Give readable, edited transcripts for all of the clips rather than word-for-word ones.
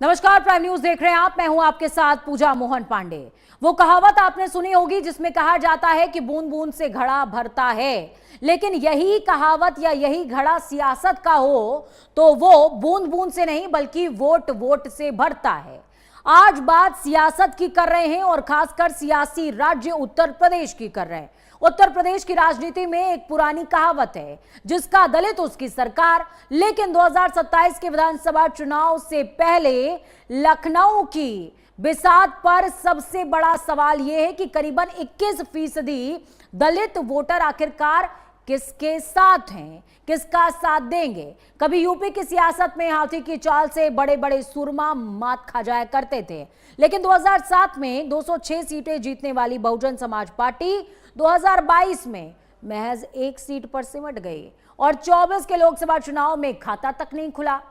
नमस्कार, prime news देख रहे हैं आप। मैं हूं आपके साथ पूजा मोहन पांडे। वो कहावत आपने सुनी होगी जिसमें कहा जाता है कि बूंद बूंद से घड़ा भरता है, लेकिन यही कहावत या यही घड़ा सियासत का हो तो वो बूंद बूंद से नहीं बल्कि वोट वोट से भरता है। आज बात सियासत की कर रहे हैं और खासकर सियासी राज्य उत्तर प्रदेश की कर रहे हैं। उत्तर प्रदेश की राजनीति में एक पुरानी कहावत है, जिसका दलित उसकी सरकार। लेकिन 2027 के विधानसभा चुनाव से पहले लखनऊ की बिसात पर सबसे बड़ा सवाल यह है कि करीबन 21% दलित वोटर आखिरकार किसके साथ हैं, किसका साथ देंगे। कभी यूपी की सियासत में हाथी की चाल से बड़े बड़े सुरमा मात खा जाया करते थे, लेकिन 2007 में 206 सीटें जीतने वाली बहुजन समाज पार्टी 2022 में महज 1 सीट पर सिमट गई और 24 के लोकसभा चुनाव में खाता तक नहीं खुला।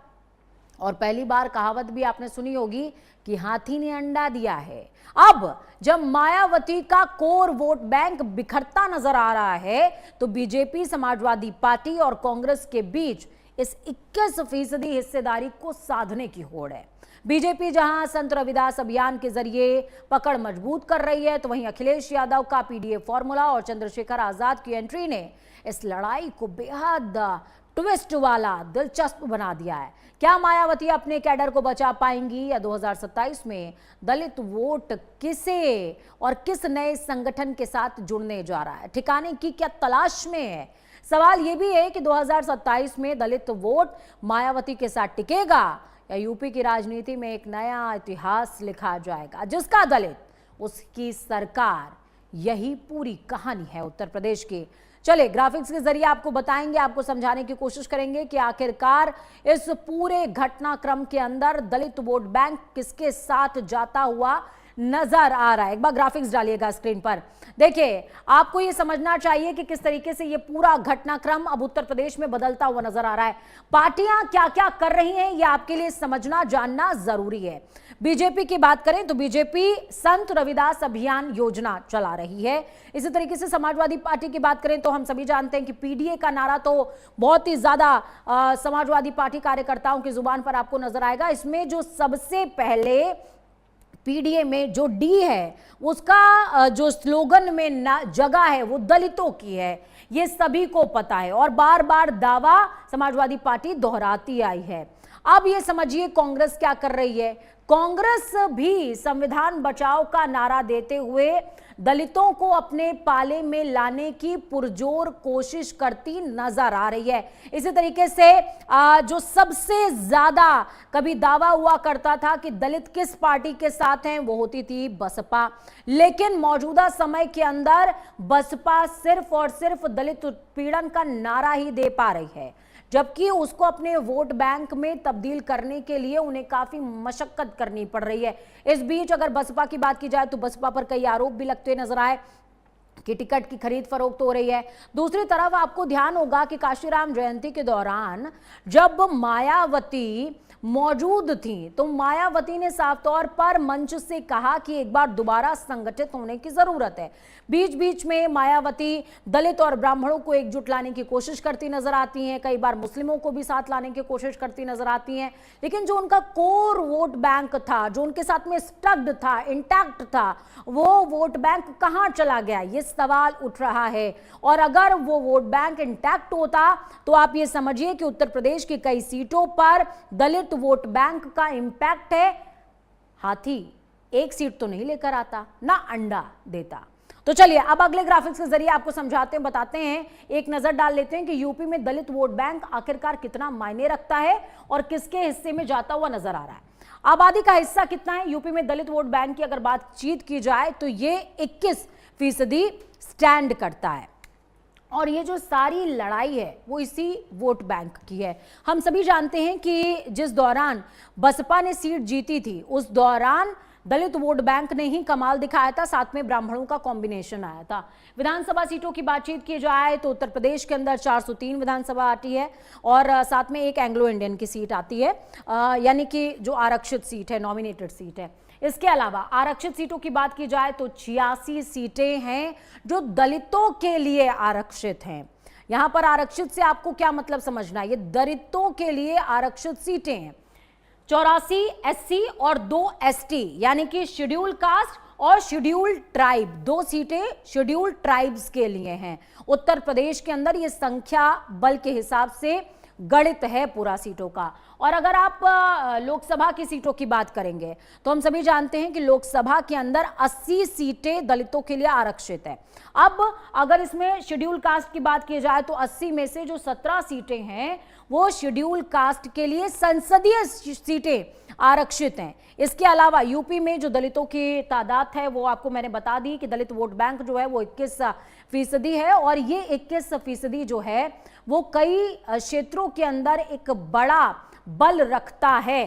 और पहली बार कहावत भी आपने सुनी होगी कि हाथी ने अंडा दिया है। अब जब मायावती का कोर वोट बैंक बिखरता नजर आ रहा है तो बीजेपी, समाजवादी पार्टी और कांग्रेस के बीच इस 21% हिस्सेदारी को साधने की होड़ है। बीजेपी जहां संत रविदास अभियान के जरिए पकड़ मजबूत कर रही है, तो वहीं अखिलेश यादव का पीडीए फॉर्मूला और चंद्रशेखर आजाद की एंट्री ने इस लड़ाई को बेहद ट्विस्ट वाला दिलचस्प बना दिया है। क्या मायावती अपने कैडर को बचा पाएंगी या 2027 में दलित वोट किसे और किस नए संगठन के साथ जुड़ने जा रहा है, ठिकाने की क्या तलाश में है। सवाल यह भी है कि 2027 में दलित वोट मायावती के साथ टिकेगा या यूपी की राजनीति में एक नया इतिहास लिखा जाएगा, जिसका दलित उसकी सरकार। यही पूरी कहानी है उत्तर प्रदेश की। चले ग्राफिक्स के जरिए आपको बताएंगे, आपको समझाने की कोशिश करेंगे कि आखिरकार इस पूरे घटनाक्रम के अंदर दलित वोट बैंक किसके साथ जाता हुआ नजर आ रहा है। एक बार ग्राफिक्स डालिएगा स्क्रीन पर। देखिए, आपको यह समझना चाहिए कि किस तरीके से यह पूरा घटनाक्रम अब उत्तर प्रदेश में बदलता हुआ नजर आ रहा है। पार्टियां क्या क्या कर रही हैं यह आपके लिए समझना जानना जरूरी है। बीजेपी की बात करें तो बीजेपी संत रविदास अभियान योजना चला रही है। इसी तरीके से समाजवादी पार्टी की बात करें तो हम सभी जानते हैं कि पीडीए का नारा तो बहुत ही ज्यादा समाजवादी पार्टी कार्यकर्ताओं की जुबान पर आपको नजर आएगा। इसमें जो सबसे पहले पीडीए में जो डी है उसका जो स्लोगन में जगह है वो दलितों की है, ये सभी को पता है और बार बार दावा समाजवादी पार्टी दोहराती आई है। अब ये समझिए कांग्रेस क्या कर रही है। कांग्रेस भी संविधान बचाओ का नारा देते हुए दलितों को अपने पाले में लाने की पुरजोर कोशिश करती नजर आ रही है। इसी तरीके से जो सबसे ज्यादा कभी दावा हुआ करता था कि दलित किस पार्टी के साथ हैं, वो होती थी बसपा। लेकिन मौजूदा समय के अंदर बसपा सिर्फ और सिर्फ दलित उत्पीड़न का नारा ही दे पा रही है, जबकि उसको अपने वोट बैंक में तब्दील करने के लिए उन्हें काफी मशक्कत करनी पड़ रही है। इस बीच अगर बसपा की बात की जाए तो बसपा पर कई आरोप भी लगते नजर आए कि टिकट की खरीद फरोख्त हो रही है। दूसरी तरफ आपको ध्यान होगा कि काशीराम जयंती के दौरान जब मायावती मौजूद थी तो मायावती ने साफ तौर पर मंच से कहा कि एक बार दोबारा संगठित होने की जरूरत है। बीच बीच में मायावती दलित और ब्राह्मणों को एकजुट लाने की कोशिश करती नजर आती हैं, कई बार मुस्लिमों को भी साथ लाने की कोशिश करती नजर आती हैं, लेकिन जो उनका कोर वोट बैंक था, जो उनके साथ में स्टक्ड था, इंटैक्ट था, वो वोट बैंक कहां चला गया, ये सवाल उठ रहा है। और अगर वो वोट बैंक इंटैक्ट होता तो आप ये समझिए कि उत्तर प्रदेश की कई सीटों पर दलित वोट बैंक का इंपैक्ट है। हाथी एक सीट तो नहीं लेकर आता, ना अंडा देता। तो चलिए अब अगले ग्राफिक्स के जरिए आपको समझाते हैं, बताते हैं, एक नजर डाल लेते हैं कि यूपी में दलित वोट बैंक आखिरकार कितना मायने रखता है और किसके हिस्से में जाता हुआ नजर आ रहा है। आबादी का हिस्सा कितना है यूपी में दलित वोट बैंक की अगर बातचीत की जाए तो ये 21% स्टैंड करता है। और ये जो सारी लड़ाई है वो इसी वोट बैंक की है। हम सभी जानते हैं कि जिस दौरान बसपा ने सीट जीती थी उस दौरान दलित वोट बैंक ने ही कमाल दिखाया था, साथ में ब्राह्मणों का कॉम्बिनेशन आया था। विधानसभा सीटों की बातचीत की जाए तो उत्तर प्रदेश के अंदर 403 विधानसभा आती है और साथ में एक एंग्लो इंडियन की सीट आती है, यानी कि जो आरक्षित सीट है, नॉमिनेटेड सीट है। इसके अलावा आरक्षित सीटों की बात की जाए तो 86 सीटें हैं जो दलितों के लिए आरक्षित हैं। यहां पर आरक्षित से आपको क्या मतलब समझना है, ये दलितों के लिए आरक्षित सीटें हैं। 84 एससी और 2 एसटी यानी कि शेड्यूल कास्ट और शेड्यूल ट्राइब, 2 सीटें शेड्यूल ट्राइब्स के लिए हैं। उत्तर प्रदेश के अंदर ये संख्या बल के हिसाब से गणित है पूरा सीटों का। और अगर आप लोकसभा की सीटों की बात करेंगे तो हम सभी जानते हैं कि लोकसभा के अंदर 80 सीटें दलितों के लिए आरक्षित है। अब अगर इसमें शेड्यूल कास्ट की बात की जाए तो 80 में से जो 17 सीटें हैं वो शेड्यूल कास्ट के लिए संसदीय सीटें आरक्षित हैं। इसके अलावा यूपी में जो दलितों की तादाद है वो आपको मैंने बता दी कि दलित वोट बैंक जो है वो 21% है और ये 21% जो है वो कई क्षेत्रों के अंदर एक बड़ा बल रखता है।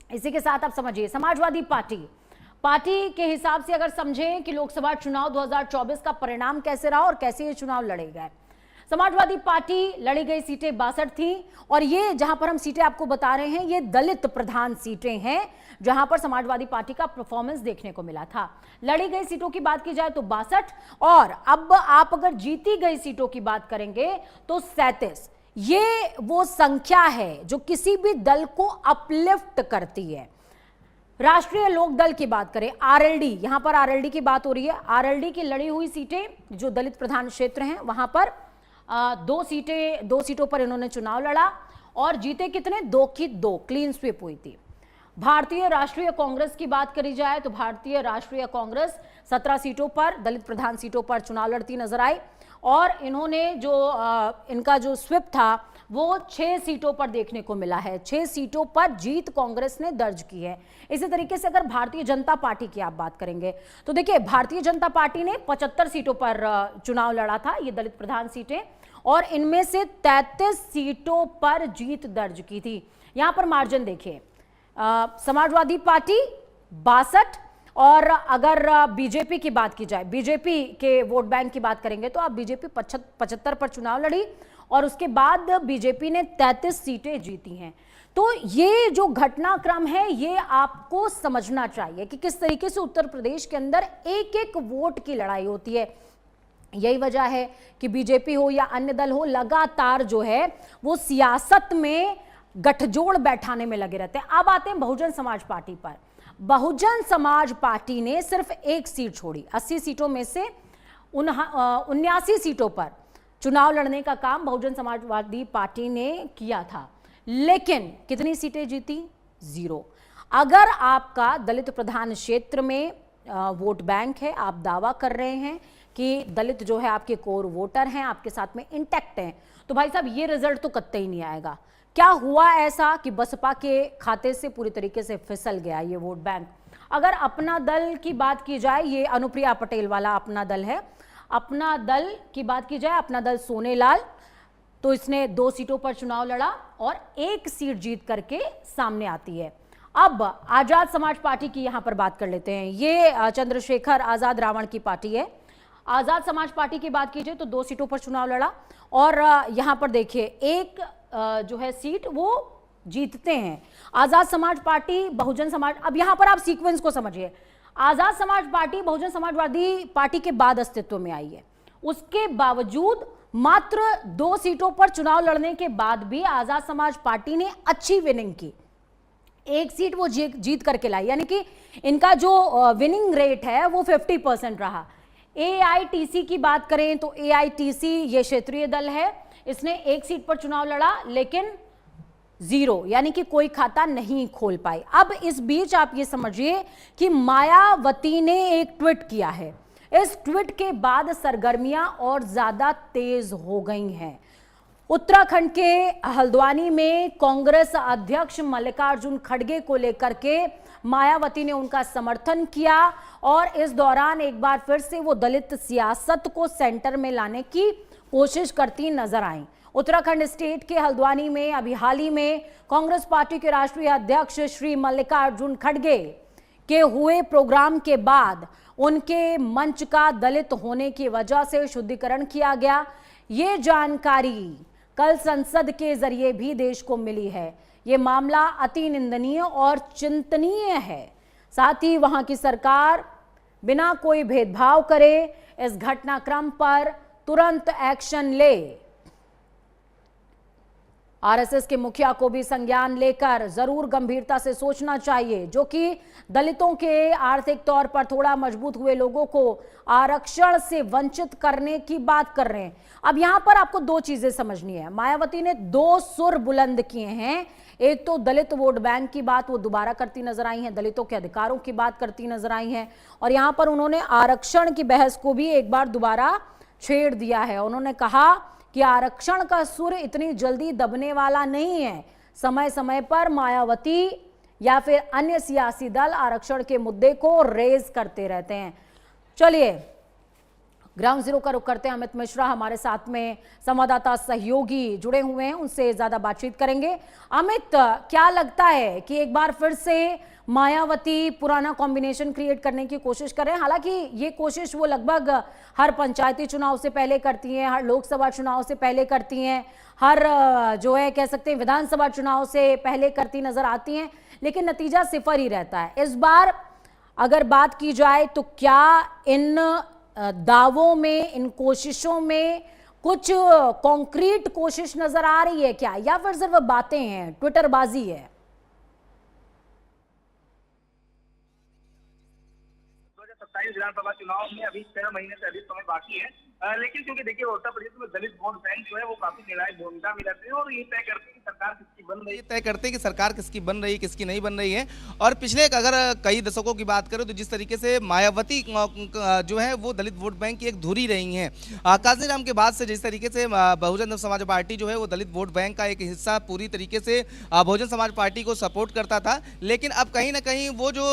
इसी के साथ आप समझिए समाजवादी पार्टी के हिसाब से अगर समझें कि लोकसभा चुनाव 2024 का परिणाम कैसे रहा और कैसे ये चुनाव लड़े गए। समाजवादी पार्टी लड़ी गई सीटें 62 थी और ये जहां पर हम सीटें आपको बता रहे हैं ये दलित प्रधान सीटें हैं जहां पर समाजवादी पार्टी का परफॉर्मेंस देखने को मिला था। लड़ी गई सीटों की बात की जाए तो 62 और अब आप अगर जीती गई सीटों की बात करेंगे तो 37। ये वो संख्या है जो किसी भी दल को अपलिफ्ट करती है। राष्ट्रीय लोक दल की बात करें, आरएलडी, यहां पर आरएलडी की बात हो रही है। आरएलडी की लड़ी हुई सीटें जो दलित प्रधान क्षेत्र हैं वहां पर 2 सीटों पर इन्होंने चुनाव लड़ा और जीते कितने, 2 की 2 क्लीन स्वीप हुई थी। भारतीय राष्ट्रीय कांग्रेस की बात करी जाए तो भारतीय राष्ट्रीय कांग्रेस 17 सीटों पर दलित प्रधान सीटों पर चुनाव लड़ती नजर आई और इन्होंने जो इनका जो स्वीप था वो 6 सीटों पर देखने को मिला है। 6 सीटों पर जीत कांग्रेस ने दर्ज की है। इसी तरीके से अगर भारतीय जनता पार्टी की आप बात करेंगे तो देखिए भारतीय जनता पार्टी ने 75 सीटों पर चुनाव लड़ा था, ये दलित प्रधान सीटें, और इनमें से 33 सीटों पर जीत दर्ज की थी। यहां पर मार्जिन देखिए, समाजवादी पार्टी 62 और अगर बीजेपी की बात की जाए, बीजेपी के वोट बैंक की बात करेंगे तो आप बीजेपी 75 पर चुनाव लड़ी और उसके बाद बीजेपी ने 33 सीटें जीती हैं। तो ये जो घटनाक्रम है ये आपको समझना चाहिए कि किस तरीके से उत्तर प्रदेश के अंदर एक एक वोट की लड़ाई होती है। यही वजह है कि बीजेपी हो या अन्य दल हो लगातार जो है वो सियासत में गठजोड़ बैठाने में लगे रहते हैं। अब आते हैं बहुजन समाज पार्टी पर। बहुजन समाज पार्टी ने सिर्फ 1 सीट छोड़ी। 80 सीटों में से 79 सीटों पर चुनाव लड़ने का काम बहुजन समाजवादी पार्टी ने किया था, लेकिन कितनी सीटें जीती, 0। अगर आपका दलित प्रधान क्षेत्र में वोट बैंक है, आप दावा कर रहे हैं कि दलित जो है आपके कोर वोटर हैं, आपके साथ में इंटैक्ट हैं, तो भाई साहब ये रिजल्ट तो कतई नहीं आएगा। क्या हुआ ऐसा कि बसपा के खाते से पूरी तरीके से फिसल गया ये वोट बैंक। अगर अपना दल की बात की जाए, ये अनुप्रिया पटेल वाला अपना दल है, अपना दल की बात की जाए, अपना दल सोनेलाल, तो इसने 2 सीटों पर चुनाव लड़ा और 1 सीट जीत करके सामने आती है। अब आजाद समाज पार्टी की यहां पर बात कर लेते हैं। ये चंद्रशेखर आजाद रावण की पार्टी है। आजाद समाज पार्टी की बात कीजिए तो 2 सीटों पर चुनाव लड़ा और यहां पर देखिए 1 जो है सीट वो जीतते हैं। आजाद समाज पार्टी बहुजन समाज, अब यहां पर आप सीक्वेंस को समझिए। आजाद समाज पार्टी बहुजन समाजवादी पार्टी के बाद अस्तित्व में आई है, उसके बावजूद मात्र 2 सीटों पर चुनाव लड़ने के बाद भी आजाद समाज पार्टी ने अच्छी विनिंग की। 1 सीट वो जीत करके लाई, यानी कि इनका जो विनिंग रेट है वो 50% रहा। एआईटीसी की बात करें तो एआईटीसी ये क्षेत्रीय दल है, इसने 1 सीट पर चुनाव लड़ा लेकिन 0, यानी कि कोई खाता नहीं खोल पाई। अब इस बीच आप ये समझिए कि मायावती ने एक ट्वीट किया है। इस ट्वीट के बाद सरगर्मियां और ज्यादा तेज हो गई हैं। उत्तराखंड के हल्द्वानी में कांग्रेस अध्यक्ष मल्लिकार्जुन खड़गे को लेकर के मायावती ने उनका समर्थन किया और इस दौरान एक बार फिर से वो दलित सियासत को सेंटर में लाने की कोशिश करती नजर आई। उत्तराखंड स्टेट के हल्द्वानी में अभी हाल ही में कांग्रेस पार्टी के राष्ट्रीय अध्यक्ष श्री मल्लिकार्जुन खड़गे के हुए प्रोग्राम के बाद उनके मंच का दलित होने की वजह से शुद्धिकरण किया गया। ये जानकारी कल संसद के जरिए भी देश को मिली है। ये मामला अति निंदनीय और चिंतनीय है। साथ ही वहां की सरकार बिना कोई भेदभाव करे इस घटनाक्रम पर तुरंत एक्शन ले। आरएसएस के मुखिया को भी संज्ञान लेकर जरूर गंभीरता से सोचना चाहिए, जो कि दलितों के आर्थिक तौर पर थोड़ा मजबूत हुए लोगों को आरक्षण से वंचित करने की बात कर रहे हैं। अब यहां पर आपको दो चीजें समझनी है। मायावती ने दो सुर बुलंद किए हैं। एक तो दलित वोट बैंक की बात वो दोबारा करती नजर आई है, दलितों के अधिकारों की बात करती नजर आई है, और यहां पर उन्होंने आरक्षण की बहस को भी एक बार दोबारा छेड़ दिया है। उन्होंने कहा कि आरक्षण का सुर इतनी जल्दी दबने वाला नहीं है। समय समय पर मायावती या फिर अन्य सियासी दल आरक्षण के मुद्दे को रेज करते रहते हैं। चलिए ग्राउंड जीरो का रुख करते हैं। अमित मिश्रा हमारे साथ में संवाददाता सहयोगी जुड़े हुए हैं, उनसे ज्यादा बातचीत करेंगे। अमित, क्या लगता है कि एक बार फिर से मायावती पुराना कॉम्बिनेशन क्रिएट करने की कोशिश कर रहे हैं? हालांकि ये कोशिश वो लगभग हर पंचायती चुनाव से पहले करती हैं, हर लोकसभा चुनाव से पहले करती हैं, हर जो है कह सकते हैं विधानसभा चुनाव से पहले करती नजर आती हैं, लेकिन नतीजा सिफर ही रहता है। इस बार अगर बात की जाए तो क्या इन दावों में, इन कोशिशों में कुछ कॉन्क्रीट कोशिश नजर आ रही है क्या, या फिर सिर्फ बातें हैं, ट्विटरबाजी है? 2027 विधानसभा चुनाव में अभी 6 महीने से अधिक समय बाकी है, लेकिन क्योंकि देखिए उत्तर प्रदेश में दलित वोट बैंक जो है वो काफी निर्णायक भूमिका में रहते हैं और ये तय करते हैं कि सरकार किसकी बन रही है, तय करते हैं कि सरकार किसकी बन रही है, किसकी नहीं बन रही है। और पिछले अगर कई दशकों की बात करें तो जिस तरीके से मायावती जो है वो दलित वोट बैंक की एक धुरी रही हैं, कांशीराम के बाद से जिस तरीके से बहुजन समाज पार्टी जो है वो दलित वोट बैंक का एक हिस्सा पूरी तरीके से बहुजन समाज पार्टी को सपोर्ट करता था, लेकिन अब कहीं ना कहीं वो जो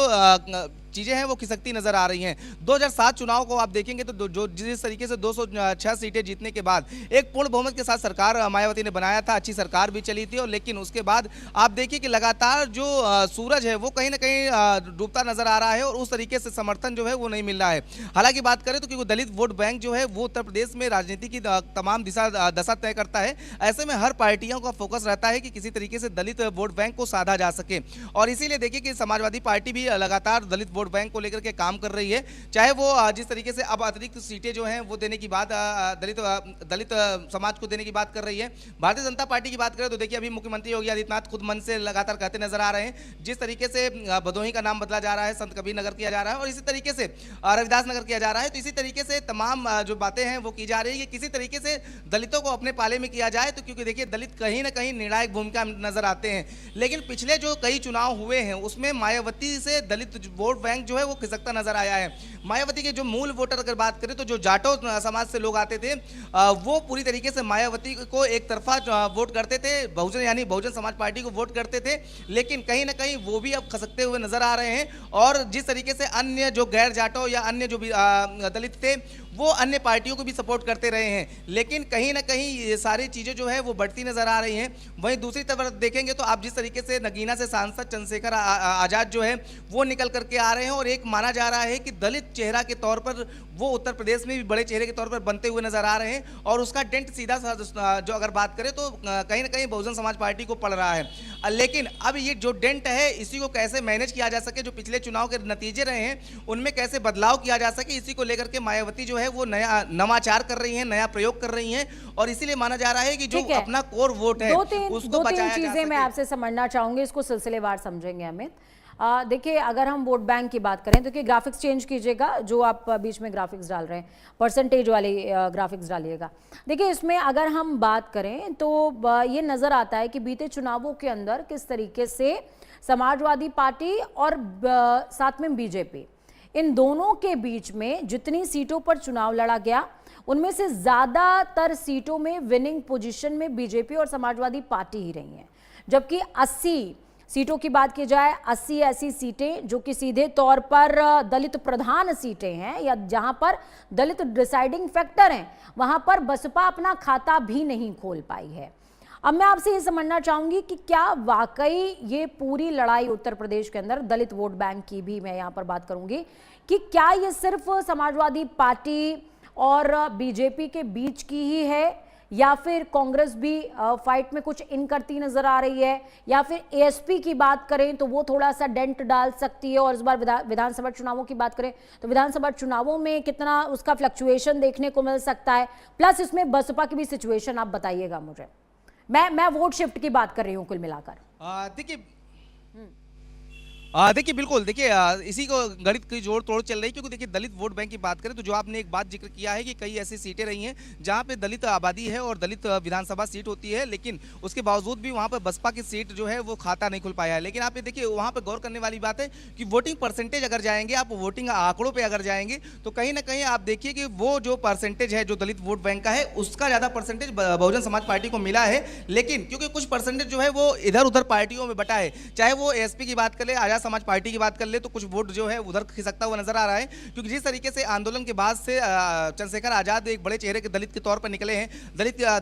चीजें हैं वो खिसकती नजर आ रही हैं। 2007 चुनाव को आप देखेंगे तो जो जिस तरीके से 206 सीटें जीतने के बाद एक पूर्ण बहुमत के साथ सरकार मायावती ने बनाया था, अच्छी सरकार भी चली थी, और लेकिन उसके बाद आप देखिए कि लगातार जो सूरज है वो कहीं ना कहीं डूबता नजर आ रहा है और उस तरीके से समर्थन जो है वो नहीं मिल रहा है। हालांकि बात करें तो क्योंकि दलित वोट बैंक जो है वो उत्तर प्रदेश में राजनीति की तमाम दशा तय करता है, ऐसे में हर पार्टियों का फोकस रहता है कि किसी तरीके से दलित वोट बैंक को साधा जा सके, और इसीलिए देखिए कि समाजवादी पार्टी भी लगातार दलित वोट बैंक को लेकर के काम कर रही है। चाहे वो जिस तरीके से अब अतिरिक्त सीटें जो हैं वो देने की बात दलित समाज को देने की बात कर रही है। भारतीय जनता पार्टी की बात करें तो देखिए अभी मुख्यमंत्री योगी आदित्यनाथ खुद मन से लगातार कहते नजर आ रहे हैं, जिस तरीके से भदोही का नाम बदला जा रहा है, संत कबीर नगर किया जा रहा है और इसी तरीके से रविदास नगर किया जा रहा है, तो इसी तरीके से तमाम जो बातें हैं वो की जा रही है कि किसी तरीके से दलितों को अपने पाले में किया जाए। तो क्योंकि देखिए दलित कहीं ना कहीं निर्णायक भूमिका नजर आते हैं, लेकिन पिछले जो कई चुनाव हुए हैं उसमें मायावती से दलित वोट बैंक जो है वो खिसकता नजर आया है। मायावती के जो मूल वोटर अगर बात करें तो जो जाटो समाज से लोग आते थे वो पूरी तरीके से मायावती को एक तरफा वोट करते थे, बहुजन यानी बहुजन समाज पार्टी को वोट करते थे, लेकिन कहीं ना कहीं वो भी अब खसकते हुए नजर आ रहे हैं। और जिस तरीके से अन्य जो गैर जाटो या अन्य जो भी दलित थे वो अन्य पार्टियों को भी सपोर्ट करते रहे हैं, लेकिन कहीं ना कहीं ये सारी चीजें जो है वो बढ़ती नजर आ रही हैं। वहीं दूसरी तरफ देखेंगे तो आप जिस तरीके से नगीना से सांसद चंद्रशेखर आजाद जो है वो निकल करके आ रहे हैं और एक माना जा रहा है कि दलित चेहरा के तौर पर वो उत्तर प्रदेश में भी बड़े चेहरे के तौर पर बनते हुए नजर आ रहे हैं, और उसका डेंट सीधा जो अगर बात करें तो कहीं ना कहीं बहुजन समाज पार्टी को पड़ रहा है। लेकिन अब ये जो डेंट है इसी को कैसे मैनेज किया जा सके, जो पिछले चुनाव के नतीजे रहे हैं उनमें कैसे बदलाव किया जा सके, इसी को लेकर के मायावती जो है वो नया नवाचार कर रही हैं, नया प्रयोग कर रही हैं, और इसीलिए माना जा रहा है कि जो अपना कोर वोट है उसको बचाया जा सके। चीजें मैं आपसे समझना चाहूंगी, इसको सिलसिलेवार समझेंगे अमित। देखिए अगर हम वोट बैंक की बात करें तो कि ग्राफिक्स चेंज कीजिएगा, जो आप बीच में ग्राफिक्स डाल रहे हैं परसेंटेज वाली ग्राफिक्स डालिएगा। देखिए इसमें अगर हम बात करें तो ये नजर आता है कि बीते चुनावों के अंदर किस तरीके से समाजवादी पार्टी और साथ में बीजेपी, इन दोनों के बीच में जितनी सीटों पर चुनाव लड़ा गया उनमें से ज्यादातर सीटों में विनिंग पोजीशन में बीजेपी और समाजवादी पार्टी ही रही हैं, जबकि 80 सीटों की बात की जाए 80 ऐसी सीटें जो कि सीधे तौर पर दलित प्रधान सीटें हैं या जहां पर दलित डिसाइडिंग फैक्टर हैं, वहां पर बसपा अपना खाता भी नहीं खोल पाई है। अब मैं आपसे ये समझना चाहूंगी कि क्या वाकई ये पूरी लड़ाई उत्तर प्रदेश के अंदर दलित वोट बैंक की भी मैं यहां पर बात करूंगी कि क्या ये सिर्फ समाजवादी पार्टी और बीजेपी के बीच की ही है, या फिर कांग्रेस भी फाइट में कुछ इन करती नजर आ रही है, या फिर एएसपी की बात करें तो वो थोड़ा सा डेंट डाल सकती है, और इस बार विधानसभा चुनावों की बात करें तो विधानसभा चुनावों में कितना उसका फ्लक्चुएशन देखने को मिल सकता है, प्लस इसमें बसपा की भी सिचुएशन आप बताइएगा मुझे। मैं वोट शिफ्ट की बात कर रही हूं कुल मिलाकर। देखिए देखिए बिल्कुल देखिए इसी को गणित की जोड़ तोड़ चल रही है, क्योंकि देखिए दलित वोट बैंक की बात करें तो जो आपने एक बात जिक्र किया है कि कई ऐसी सीटें रही हैं जहां पे दलित आबादी है और दलित विधानसभा सीट होती है, लेकिन उसके बावजूद भी वहां पर बसपा की सीट जो है वो खाता नहीं खुल पाया है। लेकिन आप ये देखिए वहां पर गौर करने वाली बात है कि वोटिंग परसेंटेज अगर जाएंगे, आप वोटिंग आंकड़ों पर अगर जाएंगे तो कहीं ना कहीं आप देखिए कि वो जो परसेंटेज है जो दलित वोट बैंक का है उसका ज्यादा परसेंटेज बहुजन समाज पार्टी को मिला है। लेकिन क्योंकि कुछ परसेंटेज जो है वो इधर उधर पार्टियों में बटा है, चाहे वो एसपी की बात कर ले, आजाद समाज पार्टी की बात कर ले, तो कुछ वोट जो है उधर खिसकता हुआ नजर आ रहा है। क्योंकि जिस तरीके से आंदोलन के बाद से चंद्रशेखर आजाद एक बड़े चेहरे के दलित के तौर पर निकले हैं,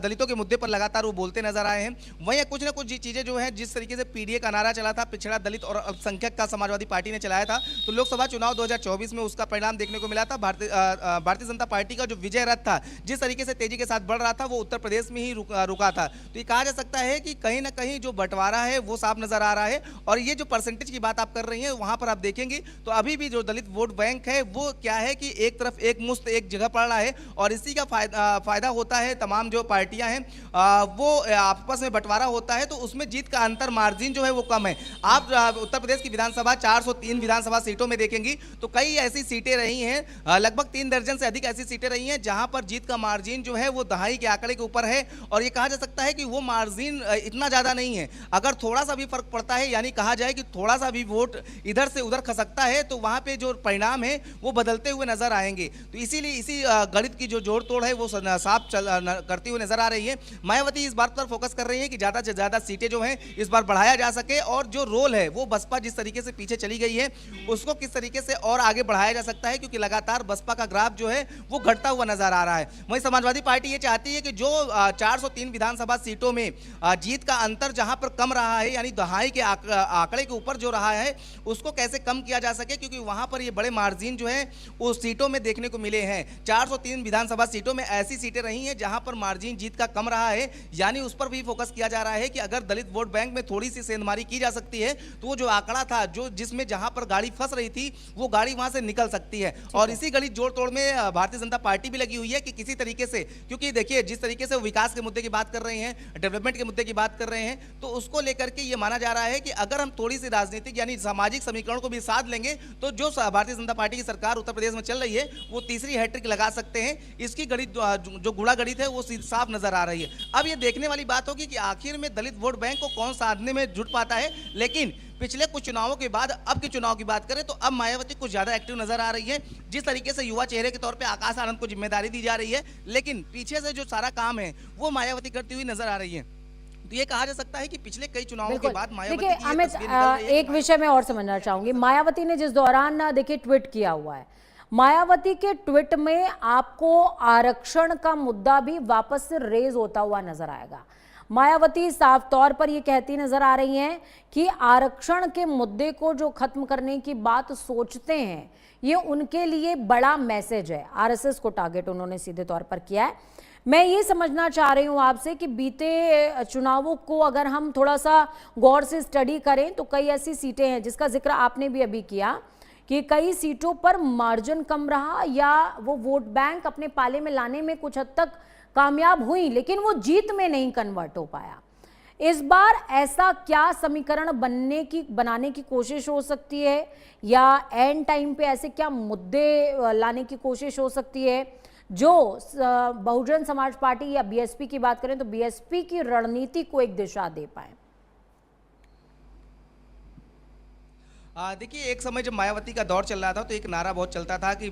दलितों के मुद्दे पर लगातार वो बोलते नजर आए हैं, वहीं कुछ ना कुछ चीजें जो है जिस तरीके से पीडीए का नारा चला था, पिछड़ा दलित और अल्पसंख्यक का समाजवादी पार्टी ने चलाया था, तो लोकसभा चुनाव 2024 में उसका परिणाम देखने को मिला था। भारतीय जनता पार्टी का जो विजय रथ था जिस तरीके से तेजी के साथ बढ़ रहा था वो उत्तर प्रदेश में ही रुका था। तो ये कहा जा सकता है कि कहीं ना कहीं जो बंटवारा है वो साफ नजर आ रहा है। और ये जो परसेंटेज की बात आप कर रही हैं वहां पर आप देखेंगे तो अभी भी जो दलित वोट बैंक है वो क्या है कि एक तरफ एक मुश्त एक जगह पड़ रहा है, और इसी का फायदा होता है तमाम जो पार्टियां हैं वो आपस में बंटवारा होता है, तो उसमें जीत का अंतर मार्जिन जो है वो कम है। आप उत्तर प्रदेश की विधानसभा 403 विधानसभा सीटों में देखेंगी तो कई ऐसी सीटें रही हैं, लगभग 3 दर्जन से अधिक ऐसी सीटें रही हैं जहां पर जीत का मार्जिन जो है वो दहाई के आंकड़े के ऊपर है। और ये कहा जा सकता है कि वो मार्जिन इतना ज्यादा नहीं है, अगर थोड़ा सा भी फर्क पड़ता है, यानी कहा जाए कि थोड़ा सा भी वोट इधर से उधर खसकता है तो वहां पे जो परिणाम है वो बदलते हुए नजर आएंगे। तो इसीलिए इसी गणित की जो जोड़ तोड़ है वो साफ करती हुई नजर आ रही है। मायावती इस बात पर फोकस कर रही है कि ज्यादा से ज्यादा सीटें जो हैं इस बार बढ़ाया जा सके, और जो रोल है वो बसपा जिस तरीके से पीछे चली गई है उसको किस तरीके से और आगे बढ़ाया जा सकता है, क्योंकि लगातार बसपा का ग्राफ जो है वो घटता हुआ नजर आ रहा है। वहीं समाजवादी पार्टी ये चाहती है कि जो 403 विधानसभा सीटों में जीत का अंतर जहां पर कम रहा है, यानी दहाई के आंकड़े के ऊपर जो रहा है उसको कैसे कम किया जा सके, क्योंकि वहां पर ये बड़े मार्जिन जो है उस सीटों में देखने को मिले हैं। 403 विधानसभा सीटों में ऐसी सीटें रही हैं जहां पर मार्जिन जीत का कम रहा है, यानी उस पर भी फोकस किया जा रहा है कि अगर दलित वोट बैंक में थोड़ी सी सेंधमारी की जा सकती है तो वो जो आंकड़ा था जो जिसमें जहां पर गाड़ी फंस रही थी वो गाड़ी वहां से निकल सकती है। और इसी गणित जोड़ तोड़ में भारतीय जनता पार्टी भी लगी हुई है कि किसी तरीके से, क्योंकि देखिए जिस तरीके से विकास के मुद्दे की बात कर रहे हैं, डेवलपमेंट के मुद्दे की बात कर रहे हैं, तो उसको लेकर के ये माना जा रहा है कि अगर हम थोड़ी सी राजनीतिक यानी सामाजिक समीकरण को भी साथ लेंगे तो जो भारतीय जनता पार्टी की सरकार उत्तर प्रदेश में चल रही है वो तीसरी हैट्रिक लगा सकते हैं। इसकी गणित जो गुणा गणित है वो साफ नजर आ रही है। अब ये देखने वाली बात होगी कि आखिर में दलित वोट बैंक को कौन साधने में जुट पाता है। लेकिन पिछले कुछ चुनावों के बाद अब के चुनाव की बात करें तो अब मायावती कुछ ज्यादा एक्टिव नजर आ रही है। जिस तरीके से युवा चेहरे के तौर पे आकाश आनंद को जिम्मेदारी दी जा रही है, लेकिन पीछे से जो सारा काम है वो मायावती करती हुई नजर आ रही है। तो ये कहा जा सकता है कि पिछले कई चुनावों के बाद मायावती देखिए अमित, एक विषय में और समझना चाहूंगी। मायावती ने जिस दौरान देखिए ट्वीट किया हुआ है, मायावती के ट्वीट में आपको आरक्षण का मुद्दा भी वापस से रेज होता हुआ नजर आएगा। मायावती साफ तौर पर यह कहती नजर आ रही हैं कि आरक्षण के मुद्दे को जो खत्म करने की बात सोचते हैं ये उनके लिए बड़ा मैसेज है। आरएसएस को टारगेट उन्होंने सीधे तौर पर किया है। मैं ये समझना चाह रही हूं आपसे कि बीते चुनावों को अगर हम थोड़ा सा गौर से स्टडी करें तो कई ऐसी सीटें हैं जिसका जिक्र आपने भी अभी किया कि कई सीटों पर मार्जिन कम रहा या वो वोट बैंक अपने पाले में लाने में कुछ हद तक कामयाब हुई, लेकिन वो जीत में नहीं कन्वर्ट हो पाया। इस बार ऐसा क्या समीकरण बनाने की कोशिश हो सकती है, या एंड टाइम पे ऐसे क्या मुद्दे लाने की कोशिश हो सकती है जो बहुजन समाज पार्टी या बीएसपी की बात करें तो बीएसपी की रणनीति को एक दिशा दे पाए? देखिए एक समय जब मायावती का दौर चल रहा था तो एक नारा बहुत चलता था कि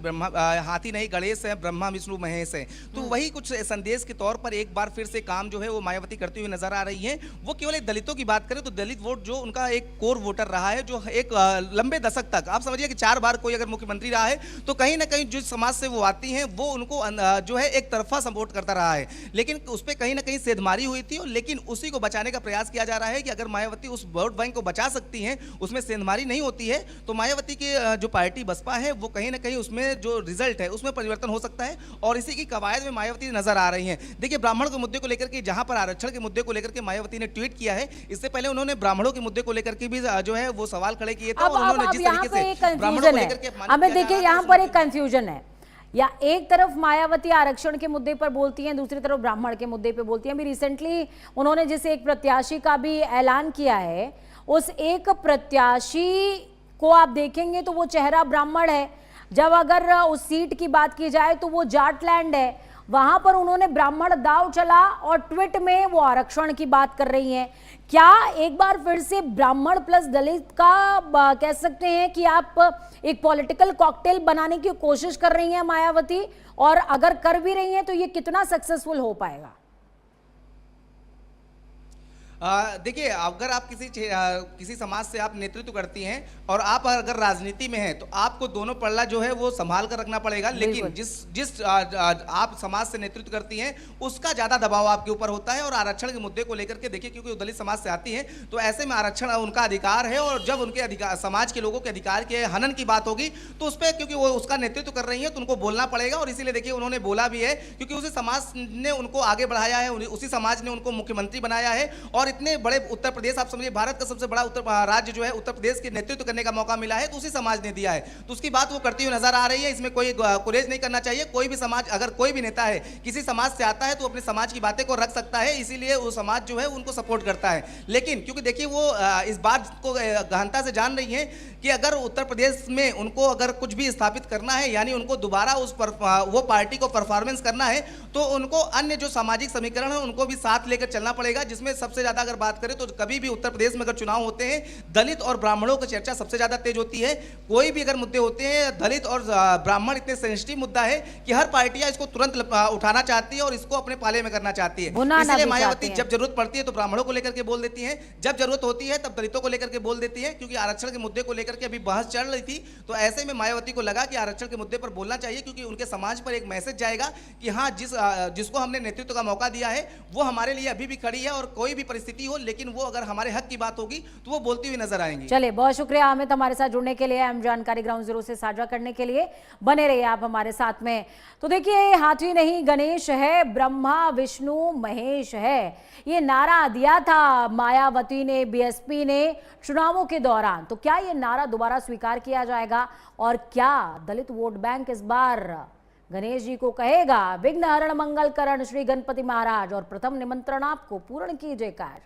हाथी नहीं गणेश है, ब्रह्मा विष्णु महेश है। तो वही कुछ संदेश के तौर पर एक बार फिर से काम जो है वो मायावती करती हुई नजर आ रही है। वो केवल एक दलितों की बात करें तो दलित वोट जो उनका एक कोर वोटर रहा है, जो एक लंबे दशक तक आप समझिए कि 4 बार कोई अगर मुख्यमंत्री रहा है तो कहीं ना कहीं जो समाज से वो आती हैं वो उनको जो है एक तरफा सपोर्ट करता रहा है, लेकिन उस पर कहीं ना कहीं सेधमारी हुई थी। लेकिन उसी को बचाने का प्रयास किया जा रहा है कि अगर मायावती उस वोट बैंक को बचा सकती हैं, उसमें सेधमारी नहीं होती है, तो मायावती की जो पार्टी बसपा है वो कहीं ना कहीं उसमें जो रिजल्ट है उसमें परिवर्तन हो सकता है। और इसी की कवायद में मायावती नजर आ रही हैं। देखिए ब्राह्मण के मुद्दे को लेकर के, जहां पर आरक्षण के मुद्दे को लेकर के मायावती ने ट्वीट किया है, इससे पहले उन्होंने ब्राह्मणों के मुद्दे को लेकर के भी जो है वो सवाल खड़े किए थे। अब देखिए यहाँ पर एक कंफ्यूजन है। या एक तरफ मायावती आरक्षण के मुद्दे पर बोलती हैं, दूसरी तरफ ब्राह्मण के मुद्दे पे बोलती हैं। अभी रिसेंटली उन्होंने जैसे एक प्रत्याशी का भी ऐलान किया है, उस एक प्रत्याशी को आप देखेंगे तो वो चेहरा ब्राह्मण है, जब अगर उस सीट की बात की जाए तो वो जाटलैंड है, वहां पर उन्होंने ब्राह्मण दाव चला और ट्वीट में वो आरक्षण की बात कर रही हैं। क्या एक बार फिर से ब्राह्मण प्लस दलित का कह सकते हैं कि आप एक पॉलिटिकल कॉकटेल बनाने की कोशिश कर रही हैं मायावती, और अगर कर भी रही हैं तो ये कितना सक्सेसफुल हो पाएगा? देखिए, अगर आप किसी समाज से आप नेतृत्व करती हैं और आप अगर राजनीति में हैं तो आपको दोनों पल्ला जो है वो संभाल कर रखना पड़ेगा। लेकिन जिस आप समाज से नेतृत्व करती हैं उसका ज्यादा दबाव आपके ऊपर होता है। और आरक्षण के मुद्दे को लेकर के देखिए, क्योंकि वो दलित समाज से आती है तो ऐसे में आरक्षण उनका अधिकार है, और जब उनके अधिकार, समाज के लोगों के अधिकार के हनन की बात होगी तो उस पर, क्योंकि वो उसका नेतृत्व कर रही है तो उनको बोलना पड़ेगा। और इसीलिए देखिए उन्होंने बोला भी है, क्योंकि उसी समाज ने उनको आगे बढ़ाया है, उसी समाज ने उनको मुख्यमंत्री बनाया है। और इतने बड़े उत्तर प्रदेश, आप समझिए भारत का सबसे बड़ा राज्य जो है उत्तर प्रदेश के नेतृत्व करने का मौका मिला है तो उसी समाज ने दिया है, तो उसकी बात वो करती हुई नजर आ रही है। इसमें कोई गुरेज नहीं करना चाहिए। कोई भी समाज, अगर कोई भी नेता है किसी समाज से आता है तो अपने समाज की बातें को रख सकता है, इसीलिए वो समाज जो है उनको सपोर्ट करता है। लेकिन क्योंकि देखिए वो इस बात को गहनता से जान रही है कि अगर उत्तर प्रदेश में उनको अगर कुछ भी स्थापित करना है, यानी उनको दोबारा वो पार्टी को परफॉर्मेंस करना है, तो उनको अन्य जो सामाजिक समीकरण है उनको भी साथ लेकर चलना पड़ेगा। जिसमें सबसे ज्यादा अगर बात करें तो कभी भी उत्तर प्रदेश में अगर चुनाव होते हैं दलित और ब्राह्मणों की चर्चा सबसे ज्यादा तेज होती है। कोई भी अगर मुद्दे होते हैं, दलित और ब्राह्मण इतने सेंसिटिव मुद्दा है कि हर पार्टियां इसको तुरंत उठाना चाहती है और इसको अपने पाले में करना चाहती है। इसलिए मायावती जब जरूरत पड़ती है तो ब्राह्मणों को लेकर के बोल देती है, जब जरूरत होती है तब दलितों को लेकर के बोल देती है। क्योंकि आरक्षण के मुद्दे को लेकर के अभी बहस चल रही थी, तो ऐसे में मायावती को लगा कि आरक्षण के मुद्दे पर बोलना चाहिए, क्योंकि उनके समाज पर एक मैसेज जाएगा कि हाँ, जिसको हमने नेतृत्व का मौका दिया है वो हमारे लिए अभी भी खड़ी है, और कोई भी परिस्थिति हो, लेकिन वो अगर हमारे हक की बात होगी तो वो बोलती हुई नजर आएंगी। चलिए, बहुत शुक्रिया अमित हमारे साथ जुड़ने के लिए, अहम जानकारी ग्राउंड जीरो से साझा करने के लिए। बने रहिए आप हमारे साथ में। तो देखिए, हाथी नहीं गणेश है, ब्रह्मा विष्णु महेश है, ये नारा दिया था मायावती ने, बीएसपी ने चुनावों के दौरान। तो क्या ये नारा दोबारा स्वीकार किया जाएगा, और क्या दलित वोट बैंक इस बार गणेश जी को कहेगा विघ्न हरण मंगल करण श्री गणपति महाराज, और प्रथम निमंत्रण आपको पूर्ण कीजिए कार्य?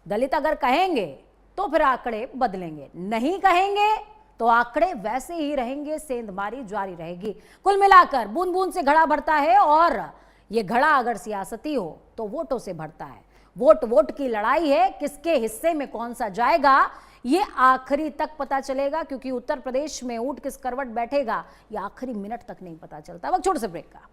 दलित अगर कहेंगे तो फिर आंकड़े बदलेंगे, नहीं कहेंगे तो आंकड़े वैसे ही रहेंगे, सेंधमारी जारी रहेगी। कुल मिलाकर बूंद बूंद से घड़ा भरता है, और ये घड़ा अगर सियासती हो तो वोटों से भरता है। वोट वोट की लड़ाई है, किसके हिस्से में कौन सा जाएगा ये आखिरी तक पता चलेगा, क्योंकि उत्तर प्रदेश में ऊंट किस करवट बैठेगा ये आखिरी मिनट तक नहीं पता चलता। वक्त छोटे से ब्रेक का।